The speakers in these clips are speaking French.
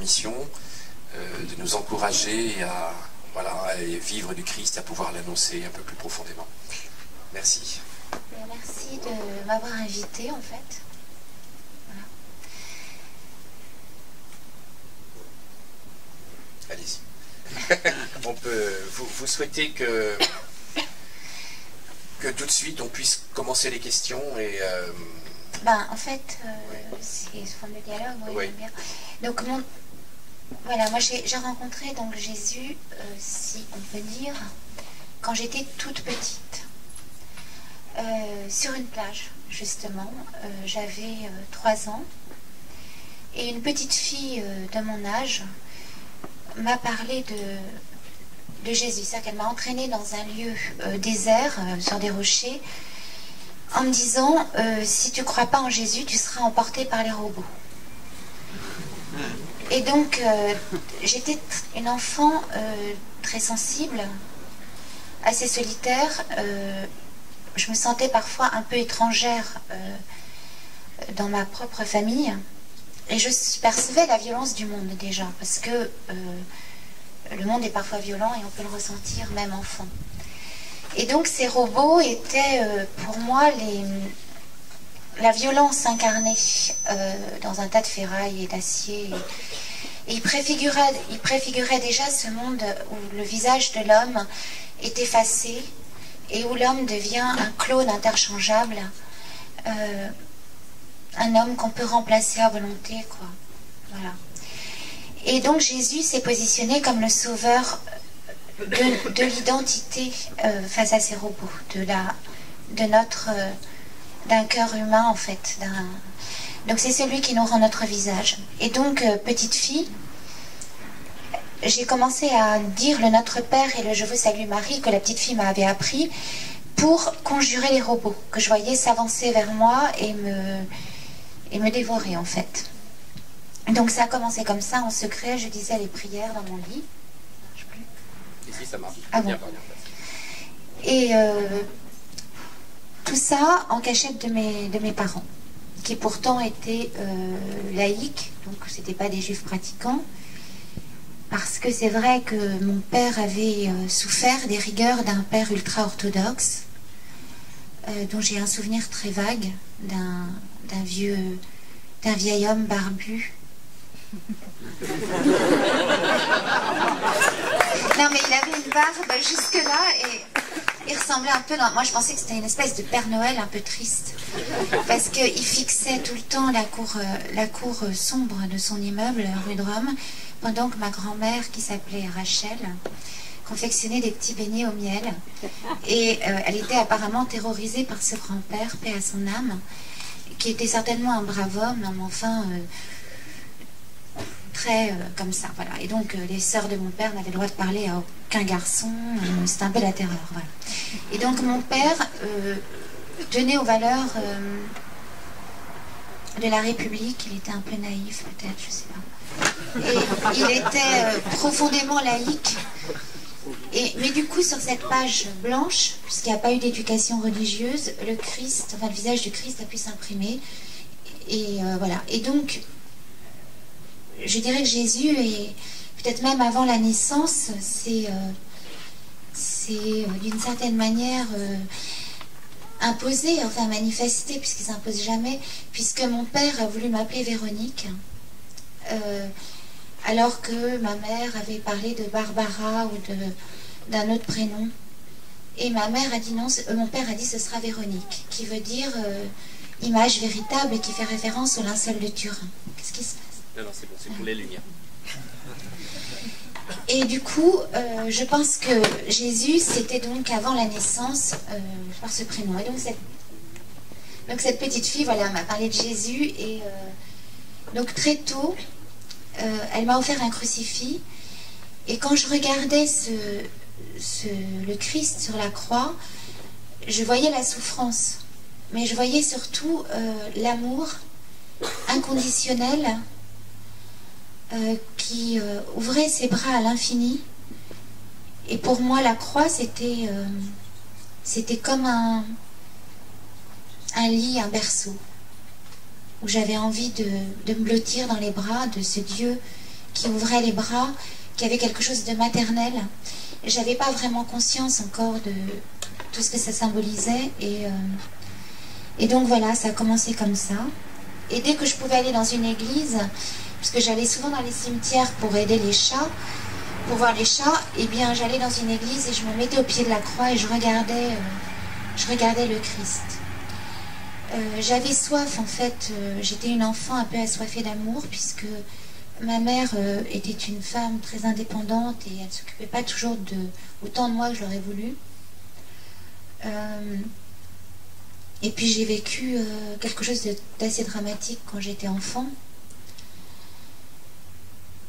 mission, de nous encourager à, voilà, à vivre du Christ, à pouvoir l'annoncer un peu plus profondément. Merci. Merci de m'avoir invité en fait. Voilà. Allez-y. On peut. Vous souhaitez que tout de suite on puisse commencer les questions et. Ben, en fait, Oui. c'est sous forme de dialogue, oui, Oui. j'aime bien. Donc, voilà, moi j'ai rencontré donc Jésus, si on peut dire, quand j'étais toute petite, sur une plage, justement. J'avais 3 ans, et une petite fille de mon âge m'a parlé de Jésus. C'est-à-dire qu'elle m'a entraînée dans un lieu désert, sur des rochers, en me disant si tu ne crois pas en Jésus, tu seras emporté par les robots. Et donc, j'étais une enfant très sensible, assez solitaire. Je me sentais parfois un peu étrangère dans ma propre famille. Et je percevais la violence du monde déjà, parce que le monde est parfois violent et on peut le ressentir même enfant. Et donc ces robots étaient pour moi la violence incarnée dans un tas de ferraille et d'acier. Et il préfigurait déjà ce monde où le visage de l'homme est effacé et où l'homme devient un clone interchangeable, un homme qu'on peut remplacer à volonté, quoi. Voilà. Et donc Jésus s'est positionné comme le sauveur de l'identité face à ces robots, d'un cœur humain en fait. Donc c'est celui qui nous rend notre visage. Et donc petite fille, j'ai commencé à dire le Notre Père et le Je vous salue Marie que la petite fille m'avait appris pour conjurer les robots que je voyais s'avancer vers moi et me dévorer en fait. Donc ça a commencé comme ça en secret. Je disais les prières dans mon lit. Ici ça marche. Ah bon. Et tout ça en cachette de mes parents, qui pourtant étaient laïcs, donc c'était pas des juifs pratiquants, parce que c'est vrai que mon père avait souffert des rigueurs d'un père ultra-orthodoxe, dont j'ai un souvenir très vague, d'un vieil homme barbu. Non mais il avait une barbe jusque-là et il ressemblait un peu... Moi je pensais que c'était une espèce de Père Noël un peu triste, parce qu'il fixait tout le temps la cour sombre de son immeuble rue de Rome, pendant que ma grand-mère, qui s'appelait Rachel, confectionnait des petits beignets au miel. Et elle était apparemment terrorisée par ce grand-père, paix à son âme, qui était certainement un brave homme, mais enfin... très comme ça, voilà. Et donc les sœurs de mon père n'avaient le droit de parler à aucun garçon, c'était un peu la terreur, voilà. Et donc mon père tenait aux valeurs de la République. Il était un peu naïf peut-être, je sais pas. Et il était profondément laïque. Mais du coup sur cette page blanche, puisqu'il n'y a pas eu d'éducation religieuse, le Christ, enfin le visage du Christ a pu s'imprimer. Et voilà. Et donc je dirais que Jésus, et peut-être même avant la naissance, c'est d'une certaine manière imposé, enfin manifesté, puisqu'il ne s'impose jamais, puisque mon père a voulu m'appeler Véronique, alors que ma mère avait parlé de Barbara ou d'un autre prénom. Et ma mère a dit non, mon père a dit ce sera Véronique, qui veut dire image véritable et qui fait référence au linceul de Turin. Qu'est-ce qui se passe? Non, c'est bon, c'est pour les lumières. Et du coup, je pense que Jésus, c'était donc avant la naissance, par ce prénom. Et donc cette petite fille, voilà, m'a parlé de Jésus. Et donc très tôt, elle m'a offert un crucifix. Et quand je regardais le Christ sur la croix, je voyais la souffrance. Mais je voyais surtout l'amour inconditionnel, qui ouvrait ses bras à l'infini. Et pour moi la croix c'était comme un lit, un berceau, où j'avais envie de me blottir dans les bras de ce Dieu qui ouvrait les bras, qui avait quelque chose de maternel. J'avais pas vraiment conscience encore de tout ce que ça symbolisait. Et donc voilà, ça a commencé comme ça. Et dès que je pouvais aller dans une église, puisque j'allais souvent dans les cimetières pour aider les chats, pour voir les chats, eh bien j'allais dans une église et je me mettais au pied de la croix et je regardais le Christ. J'avais soif en fait, j'étais une enfant un peu assoiffée d'amour puisque ma mère était une femme très indépendante et elle ne s'occupait pas toujours autant de moi que je l'aurais voulu. Et puis j'ai vécu quelque chose d'assez dramatique quand j'étais enfant.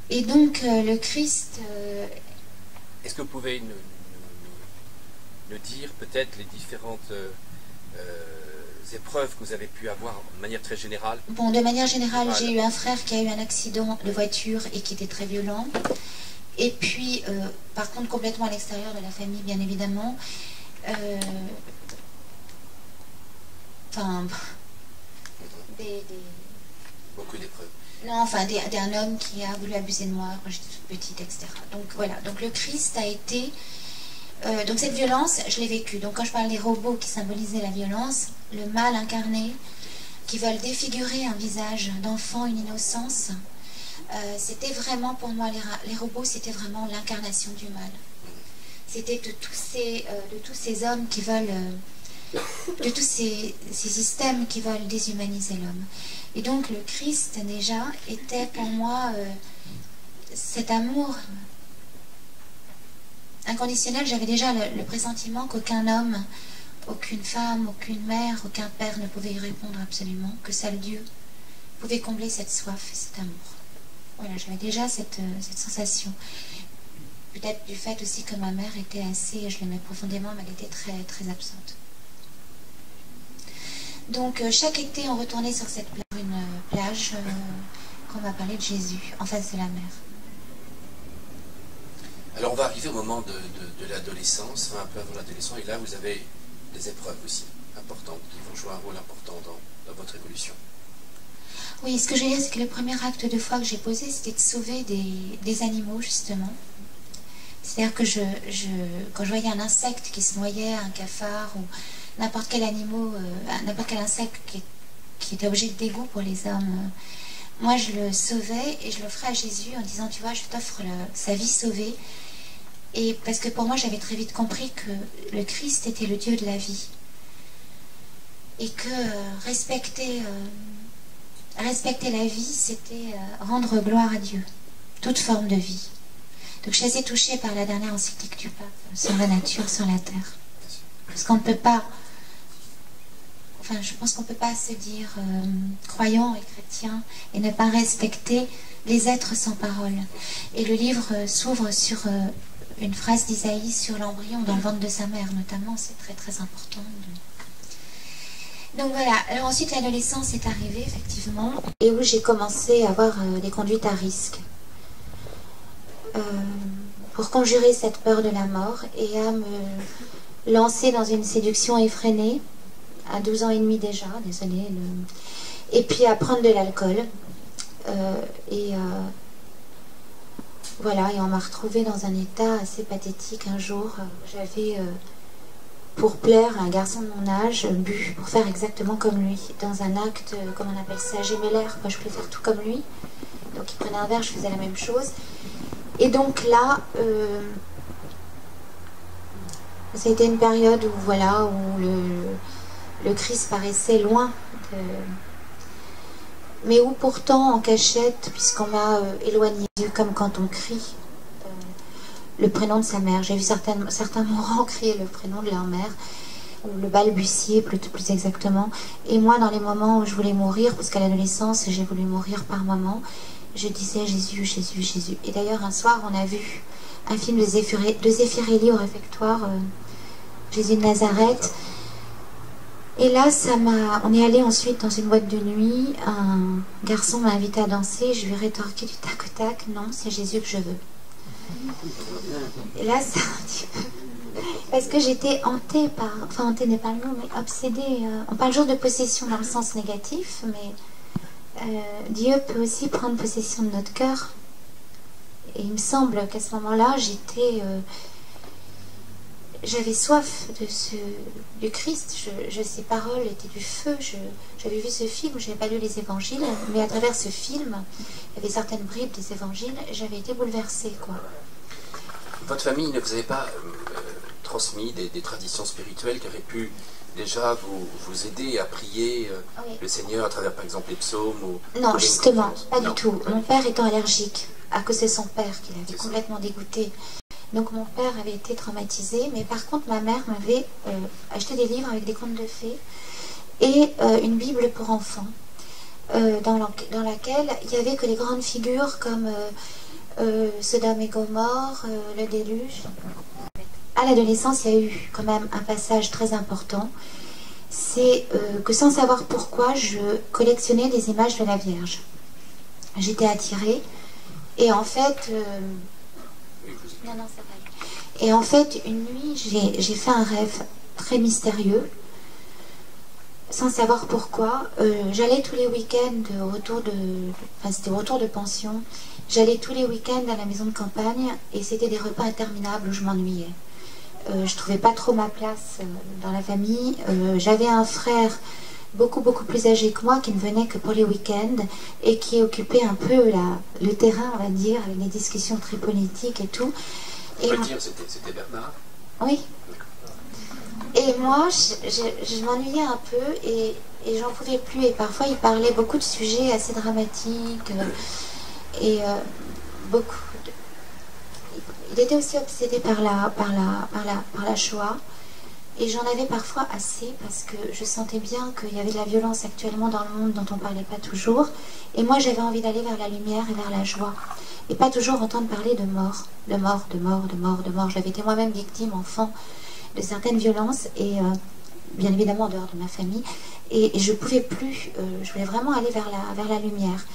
Et donc le Christ... Est-ce que vous pouvez nous dire peut-être les différentes épreuves que vous avez pu avoir de manière très générale? Bon, de manière générale, Voilà. j'ai eu un frère qui a eu un accident de voiture et qui était très violent. Et puis, par contre, complètement à l'extérieur de la famille, bien évidemment. Enfin, Beaucoup d'épreuves. non, enfin, d'un homme qui a voulu abuser de moi quand j'étais toute petite, etc. Donc voilà, donc le Christ a été... donc cette violence, je l'ai vécue. Donc quand je parle des robots qui symbolisaient la violence, le mal incarné, qui veulent défigurer un visage d'enfant, une innocence, c'était vraiment pour moi, les robots, c'était vraiment l'incarnation du mal. C'était de tous ces hommes qui veulent... de tous ces systèmes qui veulent déshumaniser l'homme. Et donc le Christ déjà était pour moi cet amour inconditionnel. J'avais déjà le pressentiment qu'aucun homme, aucune femme, aucune mère, aucun père ne pouvait y répondre absolument, que seul Dieu pouvait combler cette soif et cet amour. Voilà, j'avais déjà cette sensation. Peut-être du fait aussi que ma mère était assez, je l'aimais profondément, mais elle était très, très absente. Donc chaque été, on retournait sur une plage qu'on m'a parlé de Jésus, en face de la mer. Alors on va arriver au moment de l'adolescence, un peu avant l'adolescence, et là vous avez des épreuves aussi importantes qui vont jouer un rôle important dans votre évolution. Oui, ce que je veux dire, c'est que le premier acte de foi que j'ai posé, c'était de sauver des animaux, justement. C'est-à-dire que quand je voyais un insecte qui se noyait, un cafard, ou n'importe quel n'importe quel insecte qui était objet de dégoût pour les hommes, moi je le sauvais et je l'offrais à Jésus en disant, tu vois, je t'offre sa vie sauvée. Et parce que pour moi, j'avais très vite compris que le Christ était le Dieu de la vie. Et que respecter la vie, c'était rendre gloire à Dieu, toute forme de vie. Donc je suis assez touchée par la dernière encyclique du pape sur la nature, sur la terre. Parce qu'on ne peut pas, enfin je pense qu'on ne peut pas se dire croyant et chrétien et ne pas respecter les êtres sans parole. Et le livre s'ouvre sur une phrase d'Isaïe sur l'embryon dans le ventre de sa mère notamment, c'est très très important. Donc voilà, alors ensuite l'adolescence est arrivée effectivement, et où j'ai commencé à avoir des conduites à risque. Pour conjurer cette peur de la mort et à me lancer dans une séduction effrénée, à 12 ans et demi déjà, désolée, et puis à prendre de l'alcool. Voilà, et on m'a retrouvée dans un état assez pathétique un jour. J'avais, pour plaire à un garçon de mon âge, bu pour faire exactement comme lui, dans un acte, comme on appelle ça, gémellaire, je voulais faire tout comme lui. Donc il prenait un verre, je faisais la même chose. Et donc là, c'était une période où, voilà, où le Christ paraissait loin, mais où pourtant, en cachette, puisqu'on m'a éloigné, comme quand on crie le prénom de sa mère. J'ai vu certains mourants crier le prénom de leur mère, ou le balbutier plus exactement. Et moi, dans les moments où je voulais mourir, parce qu'à l'adolescence, j'ai voulu mourir par moments, je disais Jésus, Jésus, Jésus. Et d'ailleurs, un soir, on a vu un film de Zeffirelli au réfectoire, Jésus de Nazareth. Et là, on est allé ensuite dans une boîte de nuit. Un garçon m'a invité à danser. Je lui ai rétorqué du tac au tac, non, c'est Jésus que je veux. Et là, c'est un petit peu... Parce que j'étais hantée par... Enfin, hantée n'est pas le mot, mais obsédée. On parle toujours de possession dans le sens négatif, mais Dieu peut aussi prendre possession de notre cœur. Et il me semble qu'à ce moment-là, j'avais soif du Christ. Ses paroles étaient du feu. J'avais vu ce film, je n'avais pas lu les évangiles, mais à travers ce film, il y avait certaines bribes des évangiles, j'avais été bouleversée, quoi. Votre famille ne vous avait pas transmis des traditions spirituelles qui auraient pu déjà vous aider à prier Oui. le Seigneur à travers, par exemple, les psaumes ou Non, les justement, conférences? pas Non, du tout. pas Mon du père étant allergique, à cause de son père qui l'avait C'est ça. complètement dégoûté. Donc mon père avait été traumatisé, mais par contre ma mère m'avait acheté des livres avec des contes de fées et une Bible pour enfants, dans laquelle il n'y avait que les grandes figures comme Sodome et Gomorrhe, le déluge. À l'adolescence, il y a eu quand même un passage très important. C'est que sans savoir pourquoi, je collectionnais des images de la Vierge. J'étais attirée et en fait... Oui, je vous écoute. Non, c'est vrai. Et en fait, une nuit, j'ai fait un rêve très mystérieux, sans savoir pourquoi. J'allais tous les week-ends au retour c'était au retour de pension. J'allais tous les week-ends à la maison de campagne et c'était des repas interminables où je m'ennuyais. Je trouvais pas trop ma place dans la famille. J'avais un frère beaucoup plus âgé que moi qui ne venait que pour les week-ends et qui occupait un peu le terrain, on va dire, avec des discussions très politiques et tout. On peut le dire, c'était Bernard. Oui. Et moi, je m'ennuyais un peu et j'en pouvais plus. Et parfois, il parlait beaucoup de sujets assez dramatiques et beaucoup. Il était aussi obsédé par la Shoah. Et j'en avais parfois assez parce que je sentais bien qu'il y avait de la violence actuellement dans le monde dont on ne parlait pas toujours. Et moi, j'avais envie d'aller vers la lumière et vers la joie. Et pas toujours entendre parler de mort, de mort, de mort, de mort, de mort. J'avais été moi-même victime, enfant, de certaines violences, et bien évidemment en dehors de ma famille. Et je ne pouvais plus, je voulais vraiment aller vers la lumière.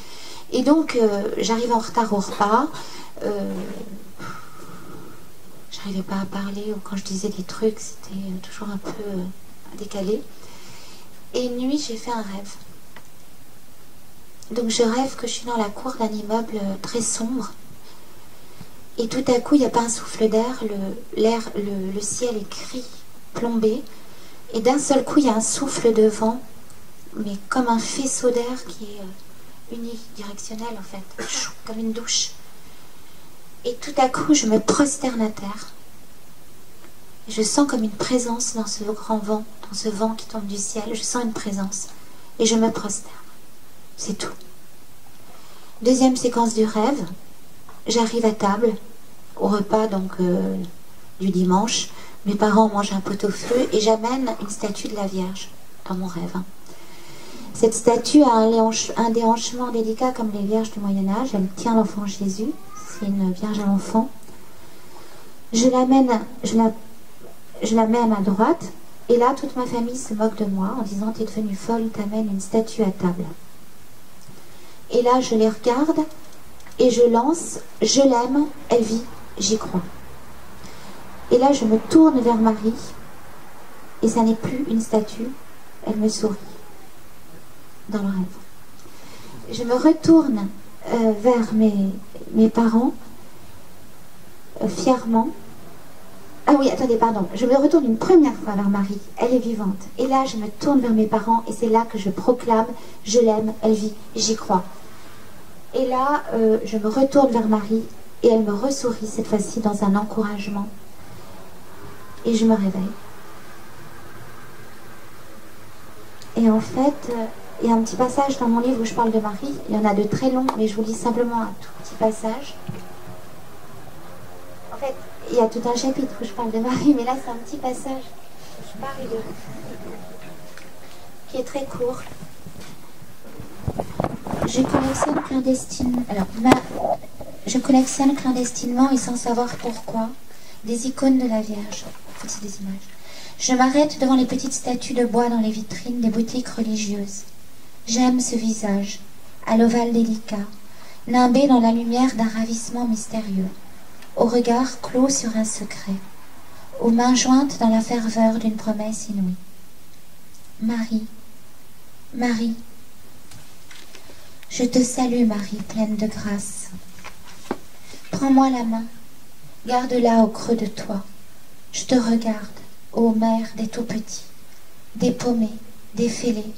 Et donc, j'arrivais en retard au repas. J'arrivais pas à parler, ou quand je disais des trucs, c'était toujours un peu décalé. Et une nuit, j'ai fait un rêve. Donc je rêve que je suis dans la cour d'un immeuble très sombre. Et tout à coup, il n'y a pas un souffle d'air, le ciel est gris, plombé. Et d'un seul coup, il y a un souffle de vent, mais comme un faisceau d'air qui est unidirectionnel en fait, comme une douche. Et tout à coup, je me prosterne à terre. Et je sens comme une présence dans ce grand vent, dans ce vent qui tombe du ciel. Je sens une présence. Et je me prosterne. C'est tout. Deuxième séquence du rêve. J'arrive à table, au repas donc du dimanche. Mes parents mangent un pot-au-feu et j'amène une statue de la Vierge dans mon rêve. Cette statue a un déhanchement délicat comme les Vierges du Moyen-Âge. Elle tient l'enfant Jésus. C'est une Vierge à l'enfant. Je la mets à ma droite, et là, toute ma famille se moque de moi en disant « T'es devenue folle, t'amènes une statue à table. » Et là, je les regarde, et je lance « Je l'aime, elle vit, j'y crois. » Et là, je me tourne vers Marie, et ça n'est plus une statue, elle me sourit, dans le rêve. Je me retourne vers mes parents, fièrement. Ah oui, attendez, pardon. Je me retourne une première fois vers Marie. Elle est vivante. Et là, je me tourne vers mes parents et c'est là que je proclame « Je l'aime, elle vit, j'y crois ». Et là, je me retourne vers Marie et elle me ressourit cette fois-ci dans un encouragement. Et je me réveille. Et en fait, il y a un petit passage dans mon livre où je parle de Marie. Il y en a de très longs, mais je vous lis simplement un tout petit passage. En fait, il y a tout un chapitre où je parle de Marie, mais là, c'est un petit passage où je parle qui est très court. Je collectionne clandestinement. Alors, je collectionne clandestinement et sans savoir pourquoi des icônes de la Vierge. En fait, c'est des images. Je m'arrête devant les petites statues de bois dans les vitrines des boutiques religieuses. J'aime ce visage, à l'ovale délicat, nimbé dans la lumière d'un ravissement mystérieux, au regard clos sur un secret, aux mains jointes dans la ferveur d'une promesse inouïe. Marie, Marie, je te salue Marie, pleine de grâce. Prends-moi la main, garde-la au creux de toi. Je te regarde, ô mère des tout-petits, des paumés, des fêlés,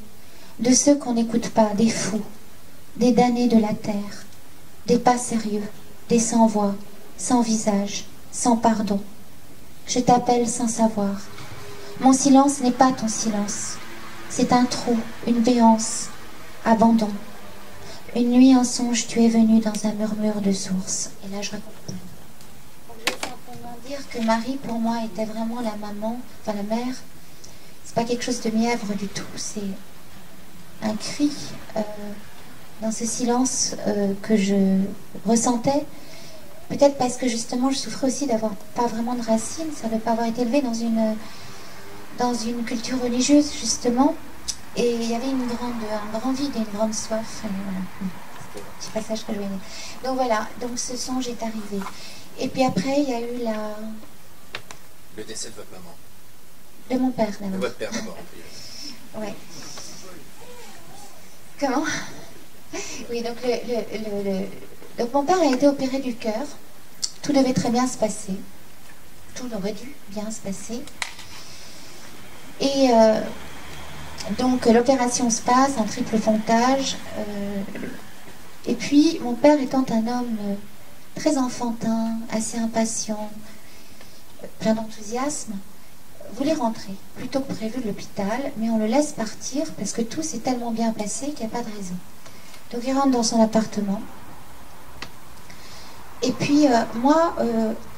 de ceux qu'on n'écoute pas, des fous, des damnés de la terre, des pas sérieux, des sans voix, sans visage, sans pardon. Je t'appelle sans savoir. Mon silence n'est pas ton silence. C'est un trou, une béance, abandon. Une nuit en songe, tu es venu dans un murmure de source. Et là, je raconte. Donc, je veux simplement dire que Marie, pour moi, était vraiment la maman, enfin la mère. C'est pas quelque chose de mièvre du tout. C'est un cri dans ce silence que je ressentais. Peut-être parce que justement, je souffrais aussi d'avoir pas vraiment de racines, ça de ne pas avoir été élevée dans une culture religieuse, justement. Et il y avait un grand vide et une grande soif. Voilà. C'était le petit passage que je voulais dire. Donc voilà, donc ce songe est arrivé. Et puis après, il y a eu le décès de votre maman. De mon père, d'abord. De votre père, d'abord, en plus. Ouais. Comment? Oui, donc, donc mon père a été opéré du cœur. Tout devait très bien se passer. Tout aurait dû bien se passer. Et donc l'opération se passe, un triple pontage. Et puis mon père étant un homme très enfantin, assez impatient, plein d'enthousiasme, voulait rentrer plutôt que prévu de l'hôpital, mais on le laisse partir parce que tout s'est tellement bien passé qu'il n'y a pas de raison. Donc il rentre dans son appartement. Et puis moi,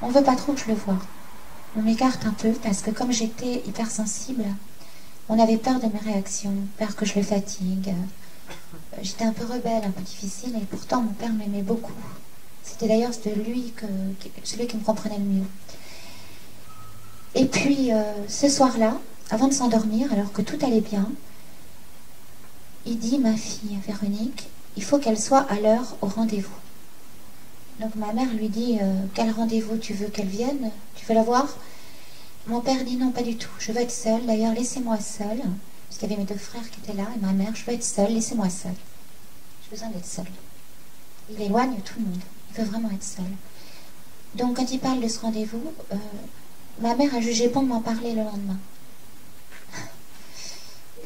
on ne veut pas trop que je le voie. On m'écarte un peu parce que comme j'étais hypersensible, on avait peur de mes réactions, peur que je le fatigue. J'étais un peu rebelle, un peu difficile, et pourtant mon père m'aimait beaucoup. C'était d'ailleurs celui qui me comprenait le mieux. Et puis ce soir-là, avant de s'endormir, alors que tout allait bien, il dit, ma fille Véronique, il faut qu'elle soit à l'heure au rendez-vous. Donc ma mère lui dit, quel rendez-vous tu veux qu'elle vienne? Tu veux la voir? Mon père dit non, pas du tout, je veux être seule, d'ailleurs laissez-moi seule, parce qu'il y avait mes deux frères qui étaient là, et ma mère, je veux être seule, laissez-moi seule. J'ai besoin d'être seule. Il éloigne tout le monde, il veut vraiment être seul. Donc quand il parle de ce rendez-vous, ma mère a jugé bon de m'en parler le lendemain.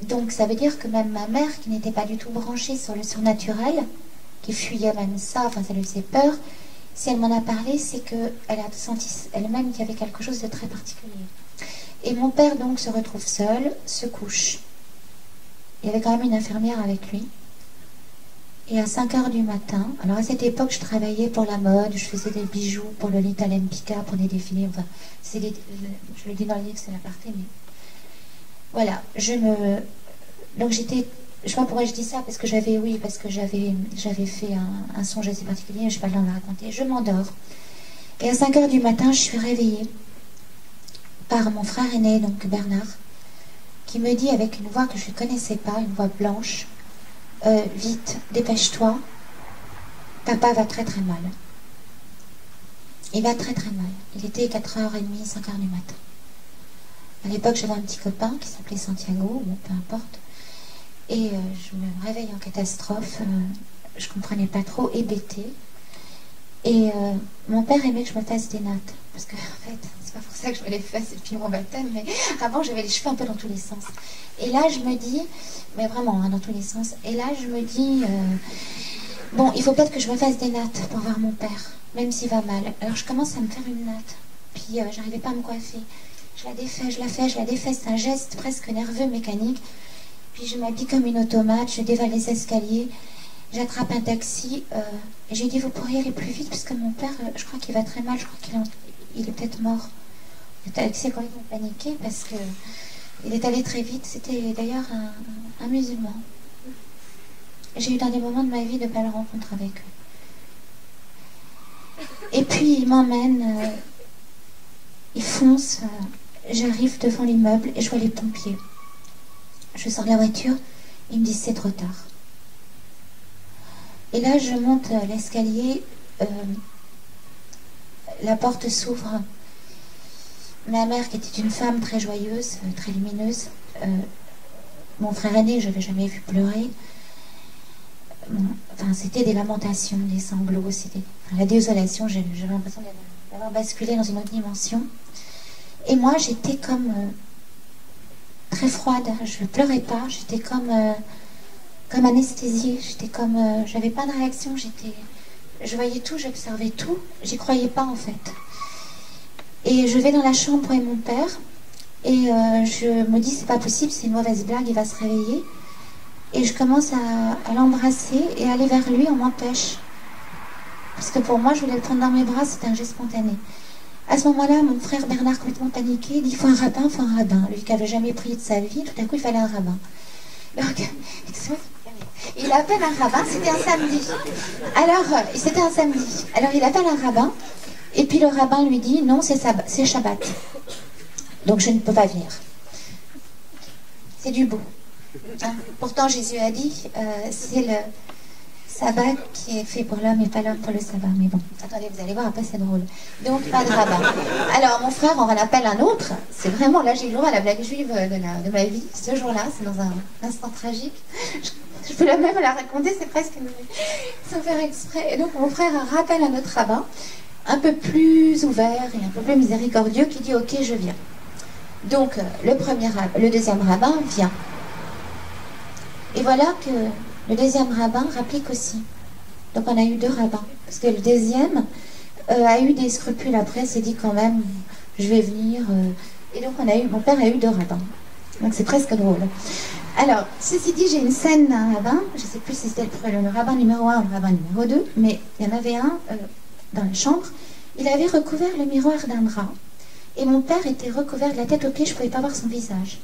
Donc ça veut dire que même ma mère, qui n'était pas du tout branchée sur le surnaturel, qui fuyait même ça, enfin ça lui faisait peur, si elle m'en a parlé, c'est qu'elle a senti elle-même qu'il y avait quelque chose de très particulier. Et mon père donc se retrouve seul, se couche. Il y avait quand même une infirmière avec lui. Et à 5 h du matin, alors à cette époque je travaillais pour la mode, je faisais des bijoux pour le Lolita Lempicka, pour des défilés, enfin, je le dis dans le livre, c'est l'aparté, mais voilà, donc j'étais, je sais pas pourquoi je dis ça, parce que j'avais fait un songe assez particulier, je sais pas le temps de le raconter, je m'endors. Et à 5 h du matin, je suis réveillée par mon frère aîné, donc Bernard, qui me dit avec une voix que je ne connaissais pas, une voix blanche, vite, dépêche-toi, papa va très très mal. Il va très très mal. Il était 4h30, 5 h du matin. À l'époque, j'avais un petit copain qui s'appelait Santiago, bon, peu importe. Et je me réveille en catastrophe, je comprenais pas trop, hébétée. Et mon père aimait que je me fasse des nattes. Parce que, en fait, c'est pas pour ça que je me les fasse depuis mon baptême, mais avant, j'avais les cheveux un peu dans tous les sens. Et là, je me dis, mais vraiment, hein, dans tous les sens, et là, je me dis, bon, il faut peut-être que je me fasse des nattes pour voir mon père, même s'il va mal. Alors, je commence à me faire une natte. Puis, j'arrivais pas à me coiffer. Je la défais, je la fais, je la défais. C'est un geste presque nerveux, mécanique. Puis, je m'habille comme une automate, je dévale les escaliers. J'attrape un taxi et j'ai dit, vous pourriez aller plus vite parce que mon père, je crois qu'il va très mal, je crois qu'il est peut-être mort. Le taxi a complètement paniqué parce que il est allé très vite. C'était d'ailleurs un musulman. J'ai eu dans des moments de ma vie de belles rencontres avec eux. Et puis il m'emmène, il fonce, j'arrive devant l'immeuble et je vois les pompiers. Je sors de la voiture, ils me disent c'est trop tard. Et là, je monte l'escalier, la porte s'ouvre. Ma mère, qui était une femme très joyeuse, très lumineuse, mon frère aîné, je ne l'avais jamais vu pleurer, enfin, c'était des lamentations, des sanglots, c'était la désolation. J'avais l'impression d'avoir basculé dans une autre dimension. Et moi, j'étais comme très froide. Je ne pleurais pas. J'étais comme anesthésiée. J'étais comme, j'avais pas de réaction. Je voyais tout, j'observais tout. J'y croyais pas en fait. Et je vais dans la chambre et mon père. Et je me dis, c'est pas possible, c'est une mauvaise blague, il va se réveiller. Et je commence à l'embrasser et aller vers lui, on m'empêche. Parce que pour moi, je voulais le prendre dans mes bras, c'était un geste spontané. À ce moment-là, mon frère Bernard, complètement paniqué, dit, il faut un rabbin, il faut un rabbin. Lui qui n'avait jamais prié de sa vie, tout à coup, il fallait un rabbin. Donc, il appelle un rabbin, c'était un samedi. Alors, c'était un samedi. Alors, il appelle un rabbin, et puis le rabbin lui dit, non, c'est Shabbat. Donc, je ne peux pas venir. C'est du beau. Hein. Pourtant, Jésus a dit, c'est le sabbat qui est fait pour l'homme et pas l'homme pour le sabbat. Mais bon, attendez, vous allez voir, après c'est drôle. Donc, pas de rabbin. Alors, mon frère, on en appelle un autre. C'est vraiment, là, j'ai le droit à la blague juive de ma vie. Ce jour-là, c'est dans un instant tragique. Je peux même la raconter, c'est presque sans faire exprès. Et donc, mon frère rappelle un autre rabbin, un peu plus ouvert et un peu plus miséricordieux, qui dit, ok, je viens. Donc, le deuxième rabbin vient. Et voilà que le deuxième rabbin rapplique aussi. Donc on a eu 2 rabbins. Parce que le deuxième a eu des scrupules après, s'est dit quand même, je vais venir. Et donc mon père a eu 2 rabbins. Donc c'est presque drôle. Alors, ceci dit, j'ai une scène d'un rabbin, je ne sais plus si c'était le rabbin numéro 1 ou le rabbin numéro 2, mais il y en avait un dans la chambre. Il avait recouvert le miroir d'un drap. Et mon père était recouvert de la tête aux pieds, je ne pouvais pas voir son visage.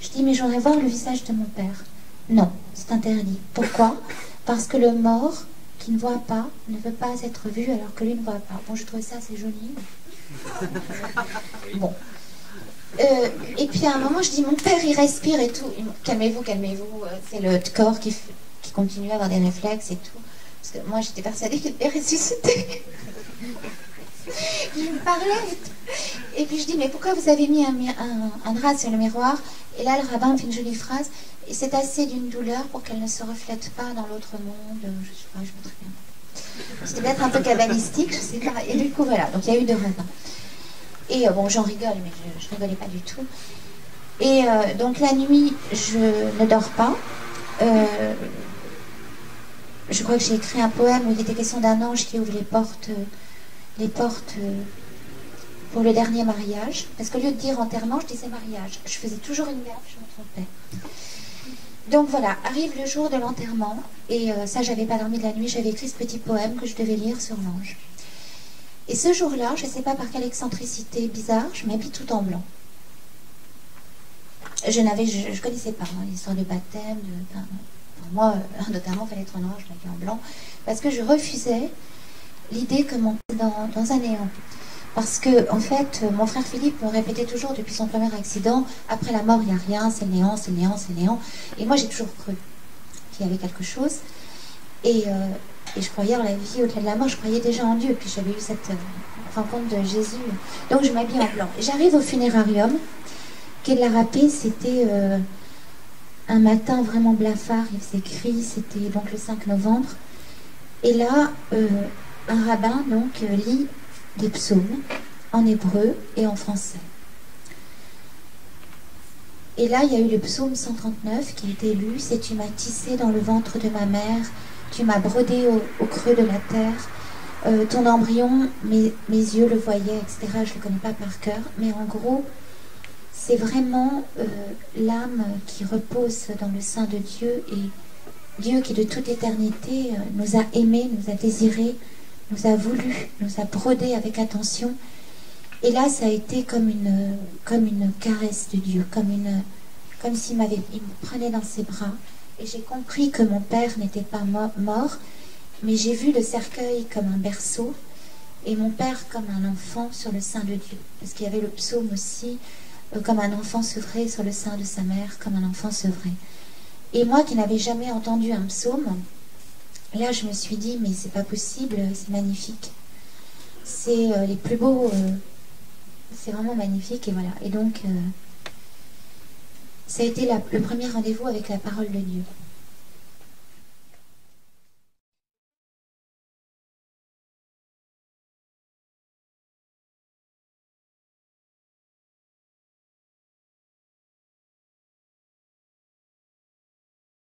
Je dis, mais j'aimerais voir le visage de mon père. Non, c'est interdit. Pourquoi? Parce que le mort qui ne voit pas ne veut pas être vu alors que lui ne voit pas. Bon, je trouvais ça assez joli. Bon. Et puis à un moment, je dis, mon père, il respire et tout. Calmez-vous, calmez-vous. C'est le corps qui continue à avoir des réflexes et tout. Parce que moi, j'étais persuadée qu'il devait ressusciter. Je me parlais et tout. Et puis je dis, mais pourquoi vous avez mis un drap sur le miroir? Et là, le rabbin me fait une jolie phrase. Et c'est assez d'une douleur pour qu'elle ne se reflète pas dans l'autre monde. Je sais pas, je me souviens. C'était peut-être un peu cabalistique, je sais pas. Et du coup, voilà. Donc il y a eu 2 rabbins. Et bon, j'en rigole, mais je rigolais pas du tout. Et donc la nuit, je ne dors pas. Je crois que j'ai écrit un poème où il était question d'un ange qui ouvre les portes pour le dernier mariage. Parce qu'au lieu de dire enterrement, je disais mariage. Je faisais toujours une gaffe, je me trompais. Donc voilà, arrive le jour de l'enterrement. Et ça, j'avais pas dormi de la nuit. J'avais écrit ce petit poème que je devais lire sur l'ange. Et ce jour-là, je ne sais pas par quelle excentricité bizarre, je m'habille tout en blanc. Je connaissais pas l'histoire de baptême. Pour moi, notamment, il fallait être noir, je m'habillais en blanc. Parce que je refusais l'idée que mon dans un néant. Parce que, en fait, mon frère Philippe me répétait toujours depuis son premier accident, après la mort, il n'y a rien, c'est le néant, c'est le néant, c'est le néant. Et moi, j'ai toujours cru qu'il y avait quelque chose. Et je croyais en la vie au-delà de la mort, je croyais déjà en Dieu. Puis j'avais eu cette rencontre de Jésus. Donc je m'habille en blanc. J'arrive au funérarium. Quai de la Râpée, c'était un matin vraiment blafard, il faisait gris, c'était donc le 5 novembre. Et là, un rabbin donc lit des psaumes en hébreu et en français. Et là, il y a eu le psaume 139 qui a été lu. C'est « Tu m'as tissé dans le ventre de ma mère, tu m'as brodé au creux de la terre, ton embryon, mes yeux le voyaient, etc. » Je ne le connais pas par cœur, mais en gros, c'est vraiment l'âme qui repose dans le sein de Dieu, et Dieu qui de toute éternité nous a aimés, nous a désirés, nous a voulu, nous a brodé avec attention. Et là, ça a été comme une caresse de Dieu, comme s'il me prenait dans ses bras. Et j'ai compris que mon père n'était pas mort, mais j'ai vu le cercueil comme un berceau, et mon père comme un enfant sur le sein de Dieu. Parce qu'il y avait le psaume aussi, comme un enfant sevré sur le sein de sa mère, comme un enfant sevré. Et moi qui n'avais jamais entendu un psaume, là je me suis dit, mais c'est pas possible, c'est magnifique. C'est les plus beaux, c'est vraiment magnifique, et voilà. Et donc, ça a été le premier rendez-vous avec la parole de Dieu.